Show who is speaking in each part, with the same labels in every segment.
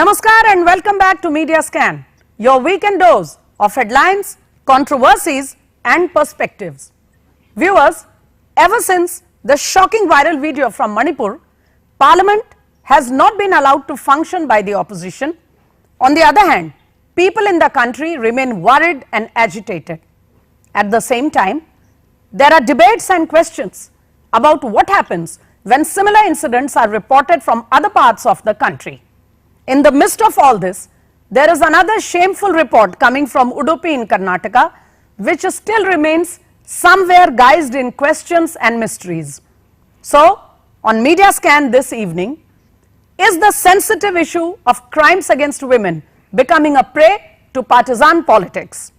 Speaker 1: Namaskar and welcome back to Media Scan, your weekend dose of headlines, controversies and perspectives. Viewers, ever since the shocking viral video from Manipur, Parliament has not been allowed to function by the opposition. On the other hand, people in the country remain worried and agitated. At the same time, there are debates and questions about what happens when similar incidents are reported from other parts of the country. In the midst of all this, there is another shameful report coming from Udupi in Karnataka, which still remains somewhere guised in questions and mysteries. So, on Media Scan this evening, is the sensitive issue of crimes against women becoming a prey to partisan politics?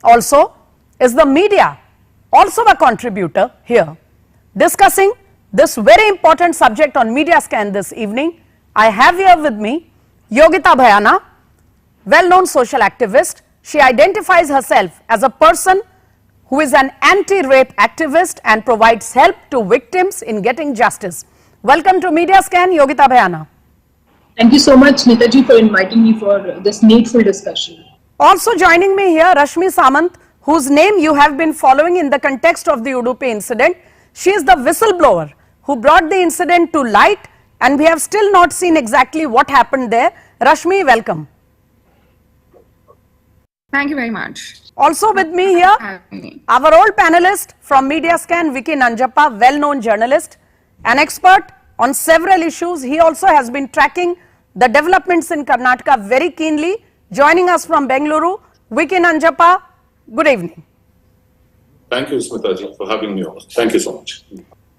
Speaker 1: Also, is the media also a contributor here? Discussing this very important subject on Media Scan this evening, I have here with me Yogita Bhayana, well-known social activist. She identifies herself as a person who is an anti-rape activist and provides help to victims in getting justice. Welcome to Media Scan, Yogita Bhayana.
Speaker 2: Thank you so much, Nitaji, for inviting me for this needful discussion.
Speaker 1: Also joining me here, Rashmi Samant, whose name you have been following in the context of the Udupi incident. She is the whistleblower who brought the incident to light, and we have still not seen exactly what happened there. Rashmi, welcome.
Speaker 3: Thank you very much.
Speaker 1: Also with me here, our old panelist from Media Scan, Vicky Nanjappa, well-known journalist, an expert on several issues. He also has been tracking the developments in Karnataka very keenly. Joining us from Bengaluru, Vicky Nanjappa, good evening.
Speaker 4: Thank you, Smitaji, for having me over. Thank you so much.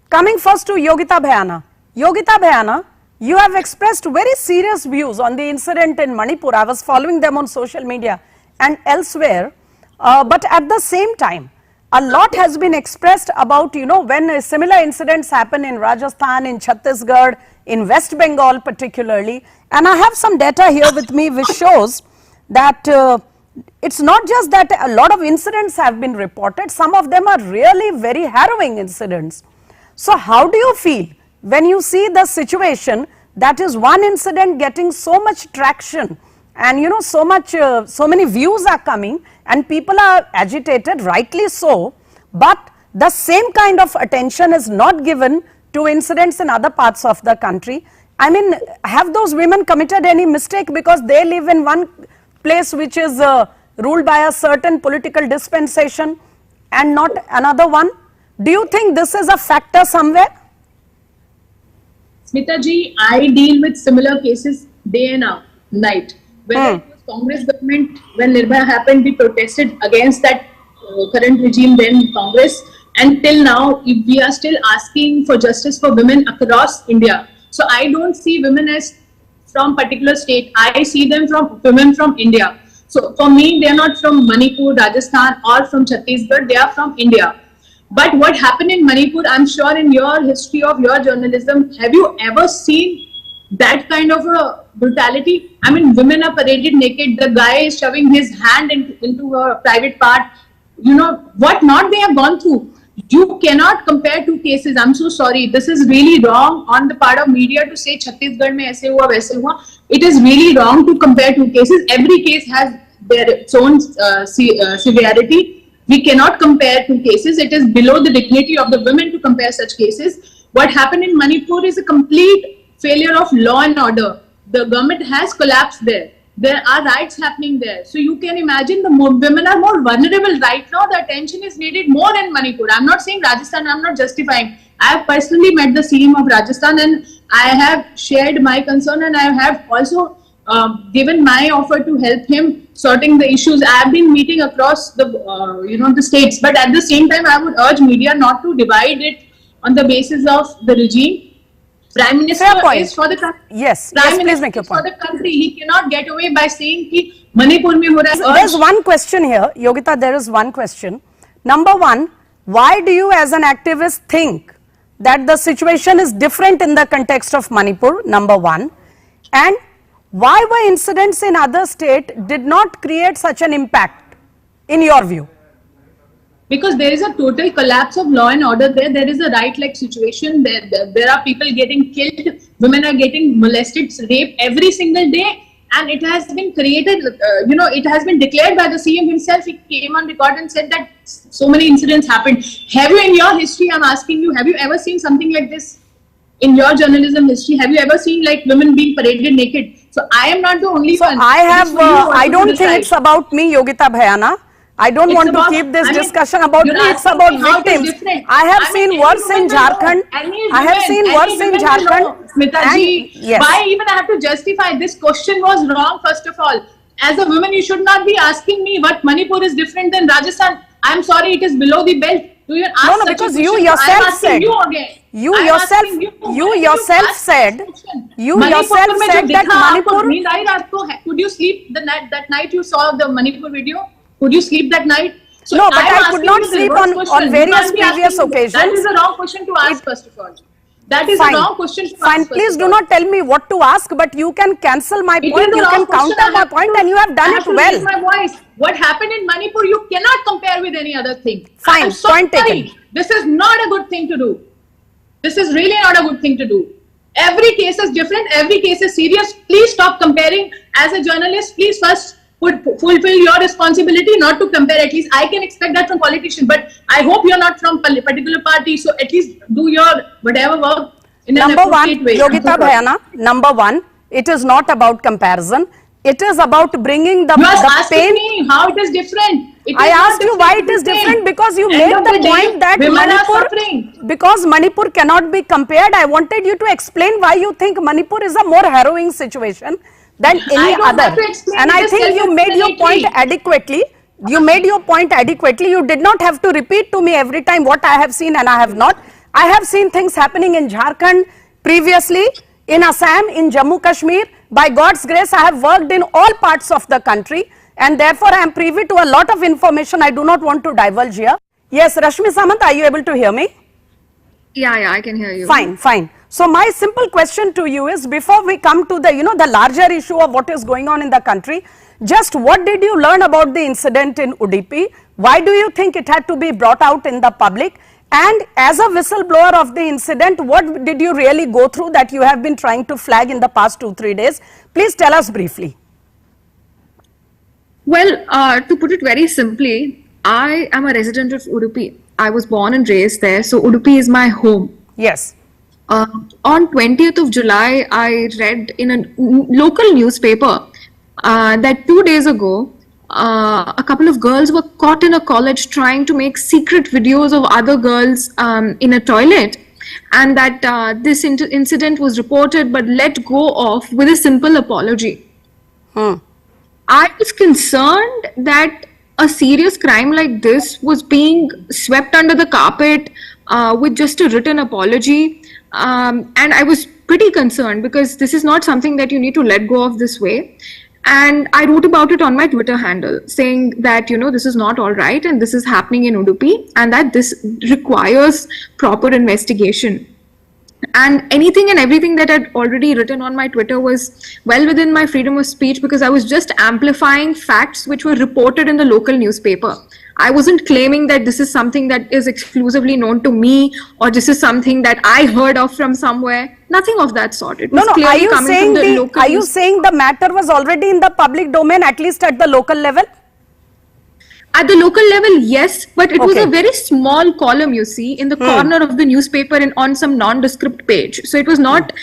Speaker 1: Coming first to Yogita Bhayana. Yogita Bhayana, you have expressed very serious views on the incident in Manipur. I was following them on social media and elsewhere. But at the same time, a lot has been expressed about, when similar incidents happen in Rajasthan, in Chhattisgarh, in West Bengal particularly. And I have some data here with me which shows that it's not just that a lot of incidents have been reported. Some of them are really very harrowing incidents. So how do you feel when you see the situation that is one incident getting so much traction and so many views are coming and people are agitated, rightly so, but the same kind of attention is not given to incidents in other parts of the country? I mean, have those women committed any mistake because they live in one place which is ruled by a certain political dispensation and not another one? Do you think this is a factor somewhere?
Speaker 2: Smitaji, I deal with similar cases day and night. Whether it was Congress government, when Nirbhaya happened, we protested against that current regime then Congress, and till now we are still asking for justice for women across India. So I don't see women as from particular state, I see them from women from India. So for me, they are not from Manipur, Rajasthan or from Chhattisgarh, they are from India. But what happened in Manipur, I'm sure in your history of your journalism, have you ever seen that kind of a brutality? I mean, women are paraded naked, the guy is shoving his hand into a private part. What not they have gone through. You cannot compare two cases. I'm so sorry. This is really wrong on the part of media to say Chhattisgarh mein aise hua, waise hua. It is really wrong to compare two cases. Every case has its own severity. We cannot compare two cases. It is below the dignity of the women to compare such cases. What happened in Manipur is a complete failure of law and order. The government has collapsed there. There are riots happening there. So you can imagine the women are more vulnerable right now. The attention is needed more in Manipur. I'm not saying Rajasthan, I'm not justifying. I have personally met the CM of Rajasthan and I have shared my concern, and I have also given my offer to help him sorting the issues. I have been meeting across the the states, but at the same time I would urge media not to divide it on the basis of the regime. Prime Minister is for the country.
Speaker 1: Yes,
Speaker 2: Prime
Speaker 1: please
Speaker 2: Minister
Speaker 1: make your
Speaker 2: is
Speaker 1: point.
Speaker 2: for the country. He cannot get away by saying ki Manipur mein ho raha hai.
Speaker 1: There's one question here, Yogita, there is one question. Number one, why do you as an activist think that the situation is different in the context of Manipur, number one? And why were incidents in other states did not create such an impact in your view?
Speaker 2: Because there is a total collapse of law and order there. There is a right-like situation. There are people getting killed. Women are getting molested, raped every single day. and it has been created, it has been declared by the CM himself. He came on record and said that so many incidents happened. Have you, in your history, I'm asking you, have you ever seen something like this? In your journalism history, have you ever seen like women being paraded naked? So I am not the only one.
Speaker 1: I don't think it's about me, Yogita Bhayana. I don't want to keep this discussion about me. It's about victims. I have seen worse in Jharkhand. I have seen worse in Jharkhand.
Speaker 2: Smitaji, why even I have to justify? This question was wrong, first of all. As a woman, you should not be asking me what Manipur is different than Rajasthan. I'm sorry, it is below the belt. Do you ask
Speaker 1: no, because you yourself said. You yourself said that
Speaker 2: Manipur. Could you sleep that night you saw the Manipur video? Could you sleep that night? So
Speaker 1: no, but I could not sleep on various previous occasions.
Speaker 2: That is the wrong question to ask, first of all. That is the wrong question to ask.
Speaker 1: Fine, please do not tell me what to ask, but you can cancel my point, you can counter my point, and you have done it well.
Speaker 2: My voice. What happened in Manipur, you cannot compare with any other thing.
Speaker 1: Fine, point taken.
Speaker 2: This is not a good thing to do. This is really not a good thing to do. Every case is different, every case is serious. Please stop comparing. As a journalist, please first fulfill your responsibility not to compare. At least I can expect that from politicians, but I hope you're not from a particular party, so at least do your whatever work in an appropriate way.
Speaker 1: Yogita Bhayana, number one, it is not about comparison. It is about bringing the
Speaker 2: pain. Me how it is different.
Speaker 1: I asked you why it is different because you made the point that Manipur cannot be compared. I wanted you to explain why you think Manipur is a more harrowing situation than any other. And I think you made your point adequately. You did not have to repeat to me every time what I have seen and I have not. I have seen things happening in Jharkhand previously, in Assam, in Jammu Kashmir. By God's grace, I have worked in all parts of the country, and therefore I am privy to a lot of information I do not want to divulge here. Yes, Rashmi Samant, are you able to hear me?
Speaker 3: Yeah, I can hear you.
Speaker 1: Fine. So my simple question to you is, before we come to the, the larger issue of what is going on in the country, just what did you learn about the incident in Udupi? Why do you think it had to be brought out in the public? And as a whistleblower of the incident, what did you really go through that you have been trying to flag in the past 2-3 days? Please tell us briefly.
Speaker 3: Well, to put it very simply, I am a resident of Udupi. I was born and raised there, so Udupi is my home.
Speaker 1: Yes.
Speaker 3: On 20th of July, I read in a local newspaper that 2 days ago, a couple of girls were caught in a college trying to make secret videos of other girls in a toilet, and that this incident was reported but let go of with a simple apology. I was concerned that a serious crime like this was being swept under the carpet with just a written apology, and I was pretty concerned because this is not something that you need to let go of this way. And I wrote about it on my Twitter handle, saying that, this is not all right and this is happening in Udupi and that this requires proper investigation. And anything and everything that I'd already written on my Twitter was well within my freedom of speech, because I was just amplifying facts which were reported in the local newspaper. I wasn't claiming that this is something that is exclusively known to me or this is something that I heard of from somewhere. Nothing of that sort. It was
Speaker 1: are you saying the matter was already in the public domain, at least at the local level?
Speaker 3: At the local level, yes, but it was a very small column, you see, in the corner of the newspaper and on some nondescript page. So it was not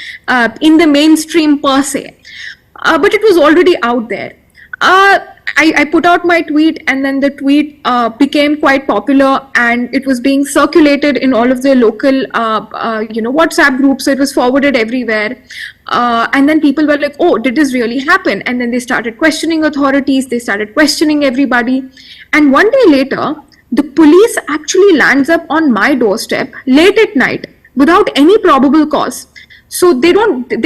Speaker 3: in the mainstream per se, but it was already out there. I put out my tweet, and then the tweet became quite popular, and it was being circulated in all of the local, WhatsApp groups. So it was forwarded everywhere. And then people were like, oh, did this really happen? And then they started questioning authorities. They started questioning everybody. And one day later, the police actually lands up on my doorstep late at night without any probable cause. So they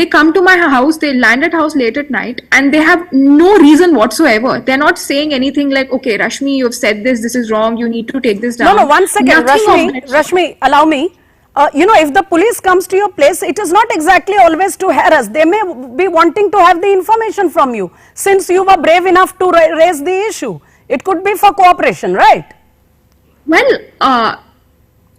Speaker 3: come to my house, they land at house late at night, and they have no reason whatsoever. They're not saying anything like, okay, Rashmi, you've said this is wrong, you need to take this down.
Speaker 1: No, 1 second, Rashmi, allow me. If the police comes to your place, it is not exactly always to harass. They may be wanting to have the information from you, since you were brave enough to raise the issue. It could be for cooperation, right?
Speaker 3: Well,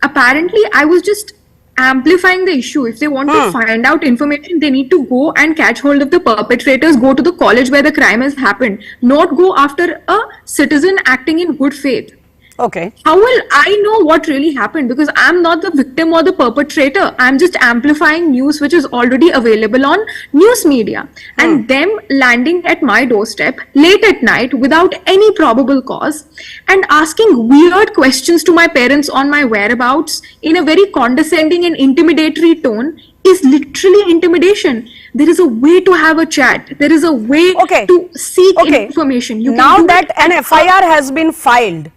Speaker 3: apparently I was just amplifying the issue. If they want to find out information, they need to go and catch hold of the perpetrators, go to the college where the crime has happened, not go after a citizen acting in good faith.
Speaker 1: Okay.
Speaker 3: How will I know what really happened? Because I'm not the victim or the perpetrator. I'm just amplifying news which is already available on news media. And them landing at my doorstep late at night without any probable cause and asking weird questions to my parents on my whereabouts in a very condescending and intimidatory tone is literally intimidation. There is a way to have a chat. There is a way to seek information. You
Speaker 1: now
Speaker 3: can
Speaker 1: that an FIR has been filed,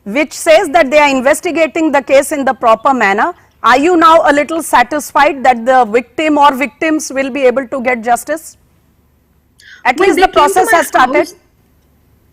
Speaker 1: which says that they are investigating the case in the proper manner, are you now a little satisfied that the victim or victims will be able to get justice? At least the process has started.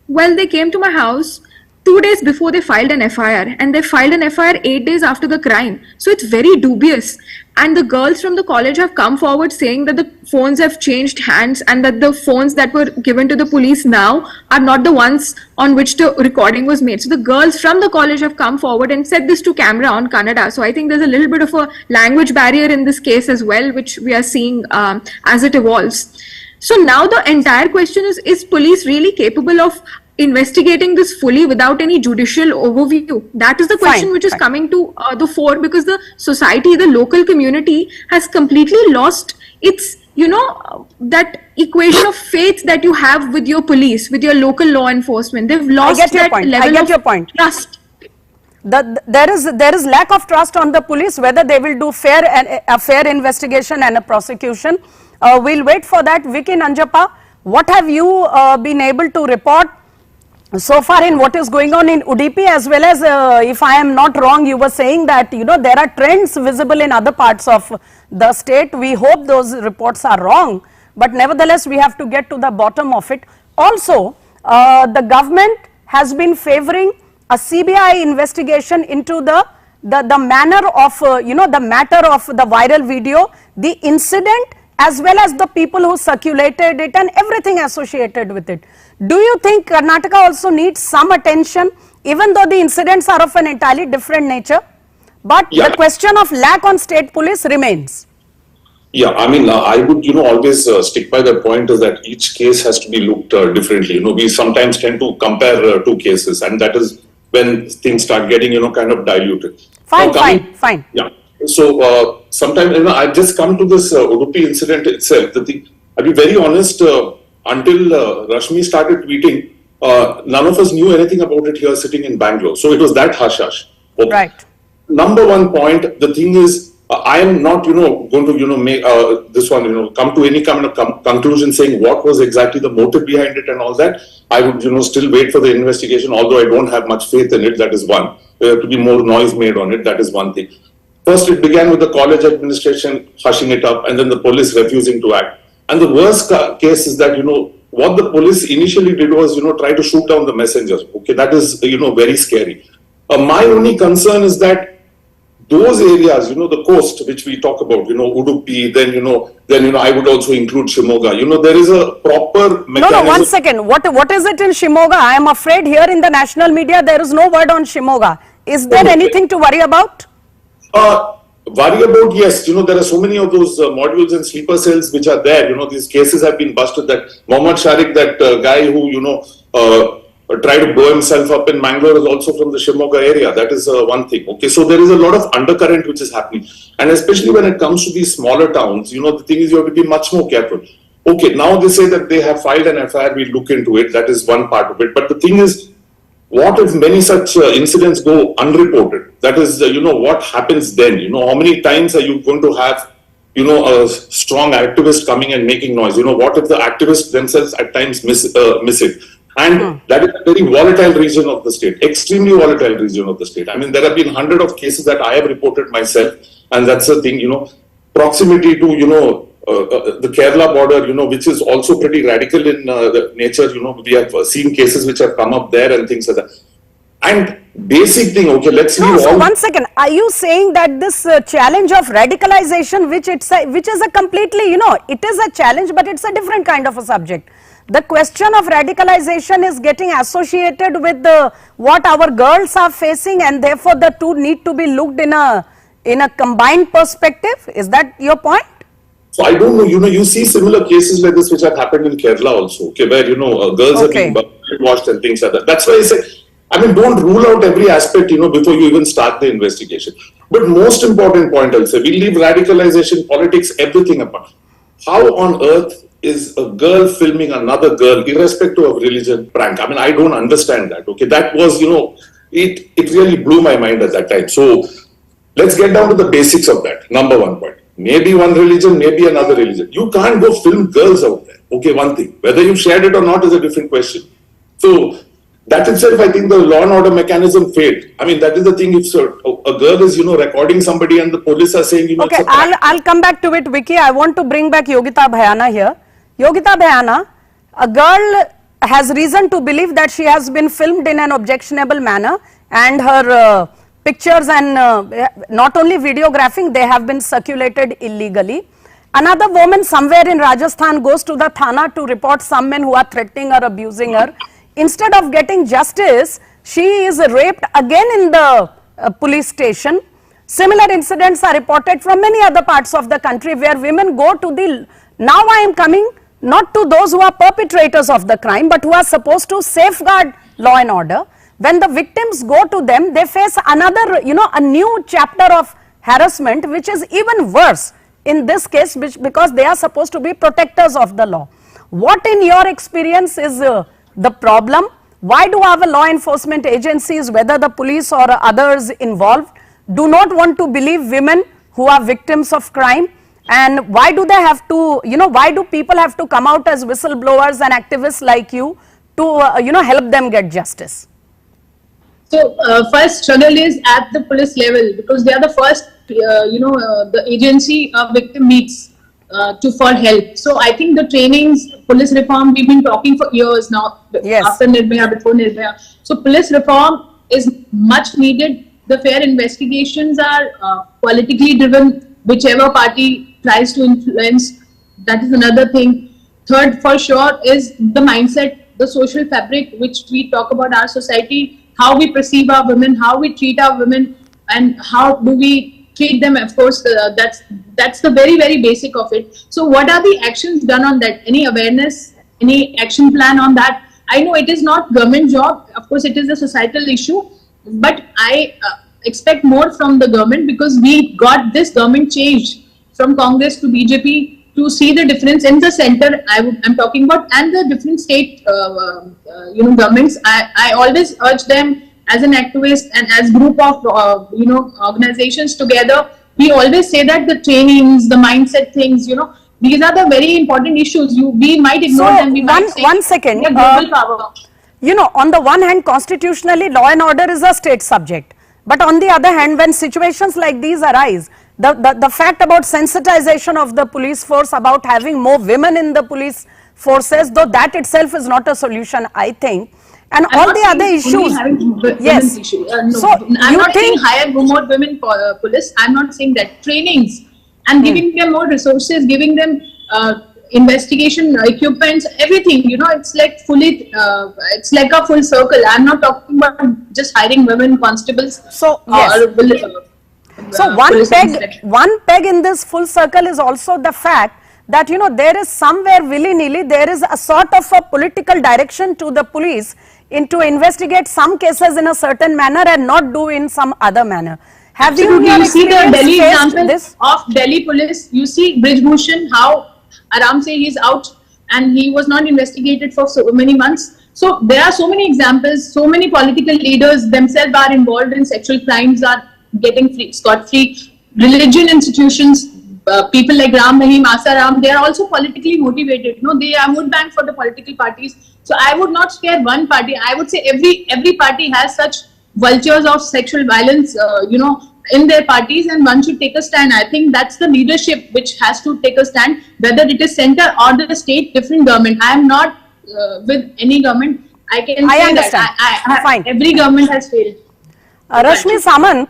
Speaker 3: Well, they came to my house 2 days before they filed an FIR, and they filed an FIR 8 days after the crime. So it's very dubious. And the girls from the college have come forward saying that the phones have changed hands and that the phones that were given to the police now are not the ones on which the recording was made. So the girls from the college have come forward and said this to camera on Kannada. So I think there's a little bit of a language barrier in this case as well, which we are seeing as it evolves. So now the entire question is police really capable of investigating this fully without any judicial overview? That is the question which is coming to the fore, because the society, the local community has completely lost its, that equation of faith that you have with your police, with your local law enforcement. They've lost that level of trust.
Speaker 1: There is lack of trust on the police, whether they will do a fair investigation and a prosecution. We'll wait for that. Vicky Nanjappa, what have you been able to report so far in what is going on in Udupi, as well as, if I am not wrong, you were saying that, there are trends visible in other parts of the state. We hope those reports are wrong, but nevertheless, we have to get to the bottom of it. Also, the government has been favoring a CBI investigation into the manner of, the matter of the viral video, the incident, as well as the people who circulated it and everything associated with it. Do you think Karnataka also needs some attention, even though the incidents are of an entirely different nature? But the question of lack on state police remains.
Speaker 4: Yeah, I mean, I would, always stick by the point is that each case has to be looked differently. We sometimes tend to compare two cases, and that is when things start getting, kind of diluted.
Speaker 1: Fine.
Speaker 4: Yeah. So sometimes, I've just come to this Udupi incident itself. I'll be very honest, until Rashmi started tweeting, none of us knew anything about it here sitting in Bangalore. So it was that hush-hush. Okay.
Speaker 1: Right.
Speaker 4: Number one point, the thing is, I am not, going to, make this one, come to any kind of conclusion saying what was exactly the motive behind it and all that. I would, still wait for the investigation, although I don't have much faith in it. That is one. To be more noise made on it. That is one thing. First, it began with the college administration hushing it up, and then the police refusing to act. And the worst case is that, what the police initially did was, try to shoot down the messengers. Okay, that is, very scary. My only concern is that those areas, the coast, which we talk about, Udupi, then, I would also include Shimoga. There is a proper mechanism.
Speaker 1: No, 1 second. What is it in Shimoga? I am afraid here in the national media, there is no word on Shimoga. Is there anything to worry about?
Speaker 4: Worry about, yes, there are so many of those modules and sleeper cells which are there. These cases have been busted. That Mohammad Sharik, that guy who, tried to blow himself up in Mangalore, is also from the Shimoga area. That is one thing. Okay, so there is a lot of undercurrent which is happening. And especially when it comes to these smaller towns, the thing is you have to be much more careful. Okay, now they say that they have filed an FIR, we'll look into it. That is one part of it. But the thing is, what if many such incidents go unreported? That is, what happens then? How many times are you going to have, a strong activist coming and making noise? What if the activists themselves at times miss it? And that is a very volatile region of the state, extremely volatile region of the state. I mean, there have been hundreds of cases that I have reported myself, and that's the thing, proximity to, the Kerala border, which is also pretty radical in nature. We have seen cases which have come up there and things like that. And basic thing, okay, let's leave
Speaker 1: so 1 second. Are you saying that this challenge of radicalization, which is a completely, it is a challenge, but it's a different kind of a subject. The question of radicalization is getting associated with what our girls are facing, and therefore the two need to be looked in in a combined perspective? Is that your point?
Speaker 4: So I don't know, you see similar cases like this which have happened in Kerala also, okay, where, girls are being washed and things like that. That's why I say, don't rule out every aspect, before you even start the investigation. But most important point, I'll say, we leave radicalization, politics, everything apart. How on earth is a girl filming another girl, irrespective of religion, prank? I don't understand that, okay? That was, it really blew my mind at that time. So let's get down to the basics of that. Number one point. Maybe one religion, maybe another religion. You can't go film girls out there. Okay, one thing. Whether you shared it or not is a different question. So that itself, I think the law and order mechanism failed. That is the thing. If a girl is, recording somebody and the police are saying,
Speaker 1: okay, I'll come back to it, Vicky. I want to bring back Yogita Bhayana here. Yogita Bhayana, a girl has reason to believe that she has been filmed in an objectionable manner, and her pictures and not only videographing, they have been circulated illegally. Another woman somewhere in Rajasthan goes to the Thana to report some men who are threatening or abusing her. Instead of getting justice, she is raped again in the police station. Similar incidents are reported from many other parts of the country where women go to the... Now I am coming not to those who are perpetrators of the crime, but who are supposed to safeguard law and order. When the victims go to them, they face another, a new chapter of harassment, which is even worse in this case, because they are supposed to be protectors of the law. What in your experience is the problem? Why do our law enforcement agencies, whether the police or others involved, do not want to believe women who are victims of crime? And why do they have to, why do people have to come out as whistleblowers and activists like you to, help them get justice?
Speaker 2: So first struggle is at the police level, because they are the first, the agency a victim meets for help. So I think the trainings, police reform, we've been talking for years now, after Nirbhaya, before Nirbhaya. So police reform is much needed. The fair investigations are politically driven, whichever party tries to influence. That is another thing. Third, for sure, is the mindset, the social fabric, which we talk about our society, how we perceive our women, how we treat our women, and how do we treat them. Of course, that's the very, very basic of it. So what are the actions done on that? Any awareness, any action plan on that? I know it is not government job. Of course, it is a societal issue, but I expect more from the government, because we got this government changed from Congress to BJP to see the difference in the center. I'm talking about, and the different state, governments. I always urge them as an activist and as group of, organizations together. We always say that the trainings, the mindset things, these are the very important issues. We might ignore them. We might say,
Speaker 1: one second.
Speaker 2: Global power.
Speaker 1: On the one hand, constitutionally, law and order is a state subject. But on the other hand, when situations like these arise, the fact about sensitization of the police force, about having more women in the police forces, though that itself is not a solution, I think. And all the other issues. Yes.
Speaker 2: So I'm not saying hire more women police. I'm not saying that. Trainings and giving them more resources, giving them investigation equipments, everything. It's like it's like a full circle. I'm not talking about just hiring women constables.
Speaker 1: So yes. So one peg in this full circle is also the fact that there is somewhere willy-nilly, there is a sort of a political direction to the police to investigate some cases in a certain manner and not do in some other manner. Have you
Speaker 2: see the Delhi example of Delhi police? You see Brij Bhushan, how Aram say he's out and he was not investigated for so many months. So there are so many examples. So many political leaders themselves are involved in sexual crimes, are getting scot-free. Religion institutions, people like Ram Rahim, Asa Ram, they are also politically motivated. They are vote bank for the political parties. So I would not scare one party. I would say every party has such vultures of sexual violence, in their parties, and one should take a stand. I think that's the leadership which has to take a stand, whether it is center or the state, different government. I am not with any government. I
Speaker 1: understand.
Speaker 2: That.
Speaker 1: Fine.
Speaker 2: Every government has failed.
Speaker 1: Rashmi Samant,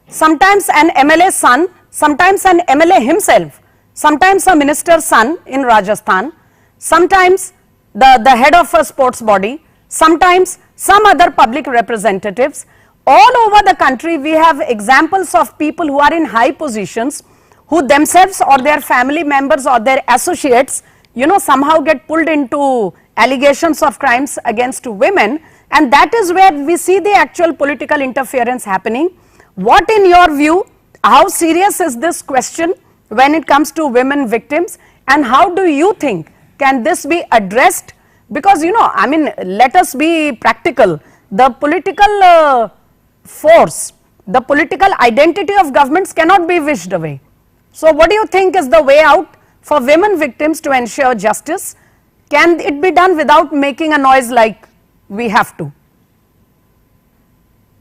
Speaker 1: sometimes an MLA son, sometimes an MLA himself, sometimes a minister's son in Rajasthan, sometimes the head of a sports body, sometimes some other public representatives, all over the country we have examples of people who are in high positions, who themselves or their family members or their associates, you know, somehow get pulled into allegations of crimes against women, and that is where we see the actual political interference happening. What in your view, how serious is this question when it comes to women victims, and how do you think can this be addressed? Because, you know, I mean, let us be practical. The political force, the political identity of governments cannot be wished away. So what do you think is the way out for women victims to ensure justice? Can it be done without making a noise like we have to?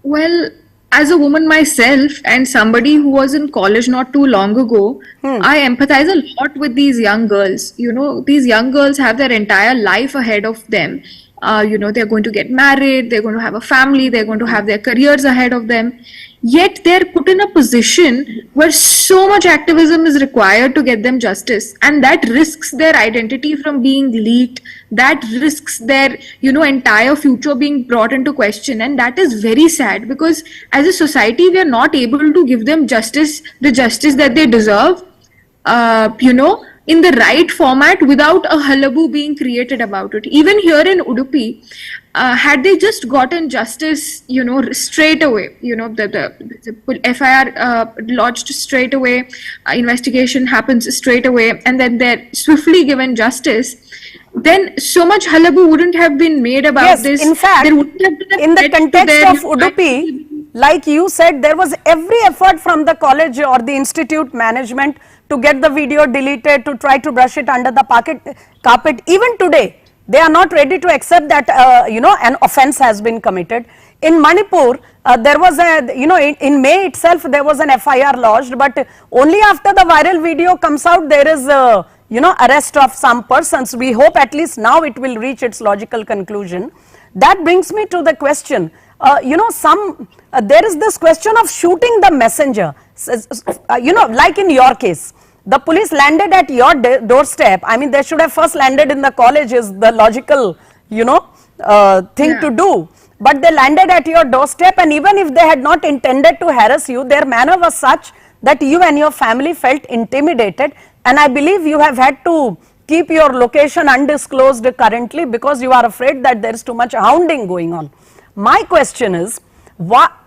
Speaker 3: Well, as a woman myself and somebody who was in college not too long ago, I empathize a lot with these young girls. You know, these young girls have their entire life ahead of them. You know, they're going to get married, they're going to have a family, they're going to have their careers ahead of them. Yet they're put in a position where so much activism is required to get them justice, and that risks their identity from being leaked, that risks their, you know, entire future being brought into question. And that is very sad, because as a society we are not able to give them justice, the justice that they deserve, you know, in the right format, without a hullabaloo being created about it. Even here in Udupi, had they just gotten justice, you know, straight away, you know, the FIR lodged straight away, investigation happens straight away, and then they're swiftly given justice, then so much hullabaloo wouldn't have been made about
Speaker 1: Yes,
Speaker 3: this.
Speaker 1: in fact,
Speaker 3: There wouldn't have been a
Speaker 1: in the
Speaker 3: threat to
Speaker 1: context
Speaker 3: their,
Speaker 1: of Udupi, like you said, there was every effort from the college or the institute management to get the video deleted, to try to brush it under the carpet. Even today, they are not ready to accept that, you know, an offense has been committed. In Manipur, there was a, you know, in May itself, there was an FIR lodged, but only after the viral video comes out, there is a, you know, arrest of some persons. We hope at least now it will reach its logical conclusion. That brings me to the question, you know, there is this question of shooting the messenger. You know, like in your case, the police landed at your doorstep. I mean, they should have first landed in the college is the logical, you know, thing to do. But they landed at your doorstep, and even if they had not intended to harass you, their manner was such that you and your family felt intimidated, and I believe you have had to keep your location undisclosed currently because you are afraid that there is too much hounding going on. My question is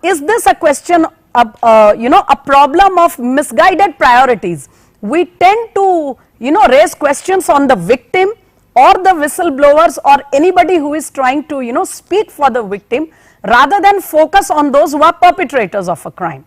Speaker 1: this a question of, you know, a problem of misguided priorities? We tend to, you know, raise questions on the victim or the whistleblowers or anybody who is trying to, you know, speak for the victim, rather than focus on those who are perpetrators of a crime.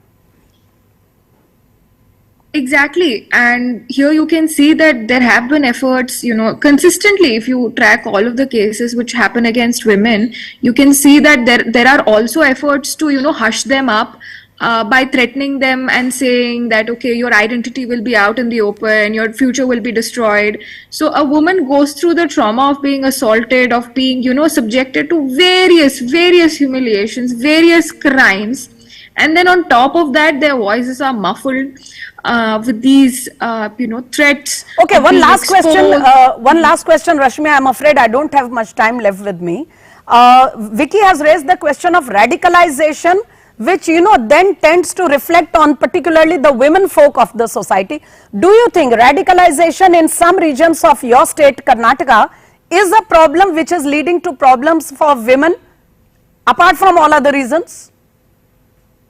Speaker 3: Exactly. And here you can see that there have been efforts, you know, consistently. If you track all of the cases which happen against women, you can see that there are also efforts to, you know, hush them up by threatening them and saying that, okay, your identity will be out in the open, your future will be destroyed. So a woman goes through the trauma of being assaulted, of being, you know, subjected to various humiliations, various crimes. And then on top of that, their voices are muffled with these, you know, threats.
Speaker 1: Okay, one last question, Rashmi. I'm afraid I don't have much time left with me. Vicky has raised the question of radicalization, which, you know, then tends to reflect on particularly the women folk of the society. Do you think radicalization in some regions of your state, Karnataka, is a problem which is leading to problems for women, apart from all other reasons?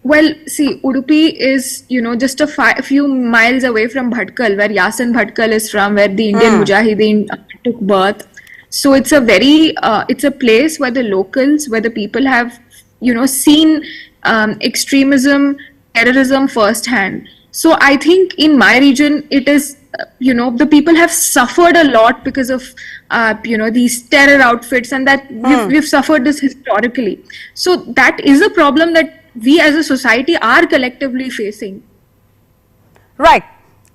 Speaker 3: Well, see, Udupi is, you know, just a few miles away from Bhatkal, where Yasin Bhatkal is from, where the Indian Mujahideen took birth. So it's a very, it's a place where the locals, where the people have, you know, seen extremism, terrorism firsthand. So I think in my region, it is, you know, the people have suffered a lot because of, you know, these terror outfits, and that we've suffered this historically. So that is a problem that we as a society are collectively facing.
Speaker 1: Right.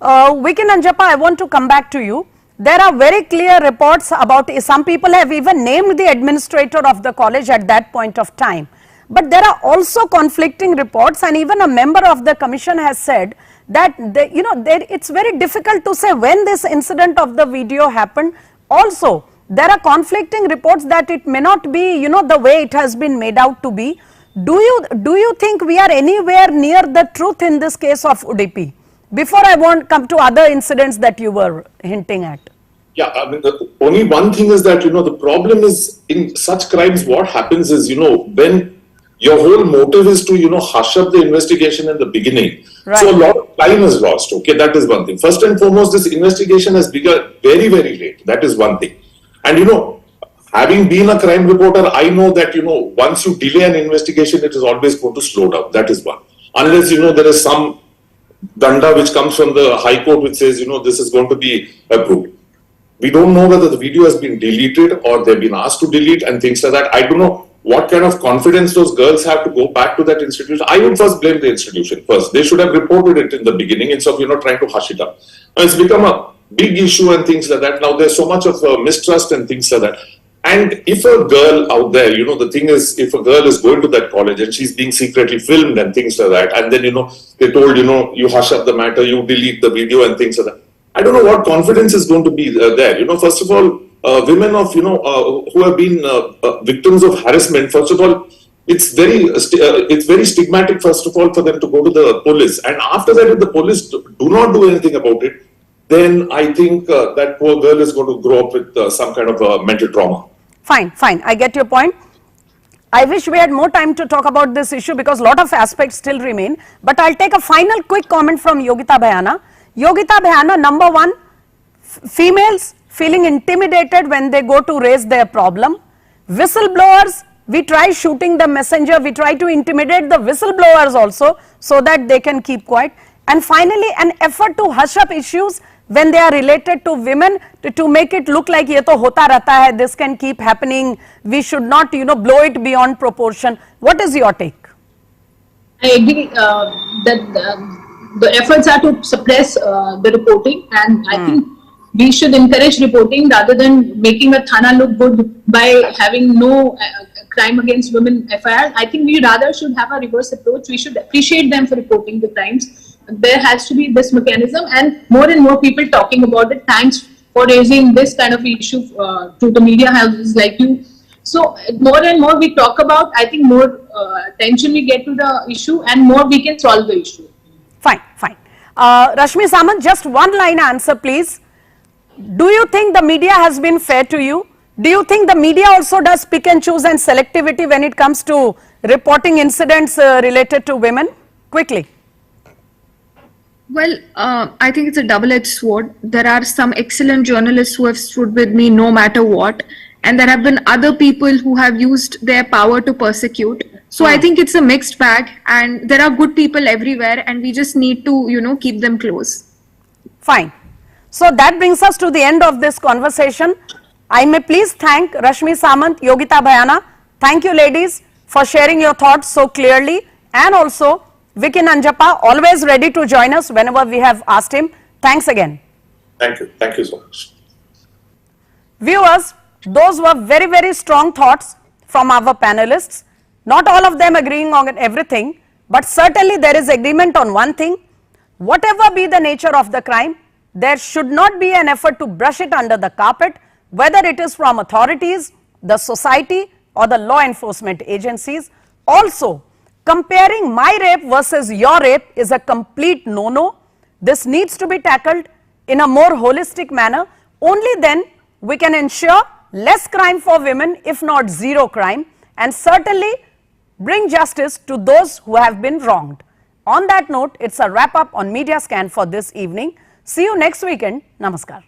Speaker 1: Vicky Nanjappa, I want to come back to you. There are very clear reports about, some people have even named the administrator of the college at that point of time. But there are also conflicting reports, and even a member of the commission has said that, you know, it's very difficult to say when this incident of the video happened. Also, there are conflicting reports that it may not be, you know, the way it has been made out to be. do you think we are anywhere near the truth in this case of Udupi? Before I want come to other incidents that you were hinting at.
Speaker 4: Yeah, I mean, the only one thing is that, the problem is in such crimes, what happens is, when your whole motive is to, hush up the investigation in the beginning.
Speaker 1: Right.
Speaker 4: So a lot of time is lost. Okay, that is one thing. First and foremost, this investigation has begun very, very late. That is one thing. And, having been a crime reporter, I know that, once you delay an investigation, it is always going to slow down. That is one. Unless, there is some danda which comes from the High Court which says, this is going to be approved. We don't know whether the video has been deleted or they've been asked to delete and things like that. I don't know what kind of confidence those girls have to go back to that institution. I would first blame the institution first. They should have reported it in the beginning instead of, trying to hush it up. Now, it's become a big issue and things like that. Now, there's so much of mistrust and things like that. And if a girl out there, the thing is, if a girl is going to that college and she's being secretly filmed and things like that, and then, they told, you hush up the matter, you delete the video and things like that. I don't know what confidence is going to be there. First of all, women of, who have been victims of harassment, first of all, it's very stigmatic, first of all, for them to go to the police. And after that, if the police do not do anything about it, then I think that poor girl is going to grow up with some kind of mental trauma.
Speaker 1: Fine, fine. I get your point. I wish we had more time to talk about this issue because a lot of aspects still remain. But I'll take a final quick comment from Yogita Bhayana. Yogita Bhayana, number one, females feeling intimidated when they go to raise their problem. Whistleblowers, we try shooting the messenger, we try to intimidate the whistleblowers also so that they can keep quiet. And finally, an effort to hush up issues when they are related to women to make it look like ye to hota rehta hai, this can keep happening, we should not, blow it beyond proportion. What is your take?
Speaker 2: I agree that the efforts are to suppress the reporting, and I think we should encourage reporting rather than making a Thana look good by having no crime against women FIR. I think we rather should have a reverse approach. We should appreciate them for reporting the crimes. There has to be this mechanism and more people talking about it. Thanks for raising this kind of issue to the media houses like you. So more and more we talk about, I think more attention we get to the issue and more we can solve the issue.
Speaker 1: Fine, fine. Rashmi Samant, just one line answer please. Do you think the media has been fair to you? Do you think the media also does pick and choose and selectivity when it comes to reporting incidents related to women? Quickly.
Speaker 3: Well, I think it's a double-edged sword. There are some excellent journalists who have stood with me no matter what. And there have been other people who have used their power to persecute. So I think it's a mixed bag and there are good people everywhere and we just need to, keep them close.
Speaker 1: Fine. So that brings us to the end of this conversation. I may please thank Rashmi Samant, Yogita Bhayana. Thank you ladies for sharing your thoughts so clearly, and also Vicky Nanjappa, always ready to join us whenever we have asked him. Thanks again.
Speaker 4: Thank you. Thank you so much.
Speaker 1: Viewers, those were very, very strong thoughts from our panelists. Not all of them agreeing on everything, but certainly there is agreement on one thing. Whatever be the nature of the crime, there should not be an effort to brush it under the carpet, whether it is from authorities, the society, or the law enforcement agencies. Also, comparing my rape versus your rape is a complete no-no. This needs to be tackled in a more holistic manner. Only then we can ensure less crime for women, if not zero crime, and certainly bring justice to those who have been wronged. On that note, it's a wrap up on Media Scan for this evening. See you next weekend. Namaskar.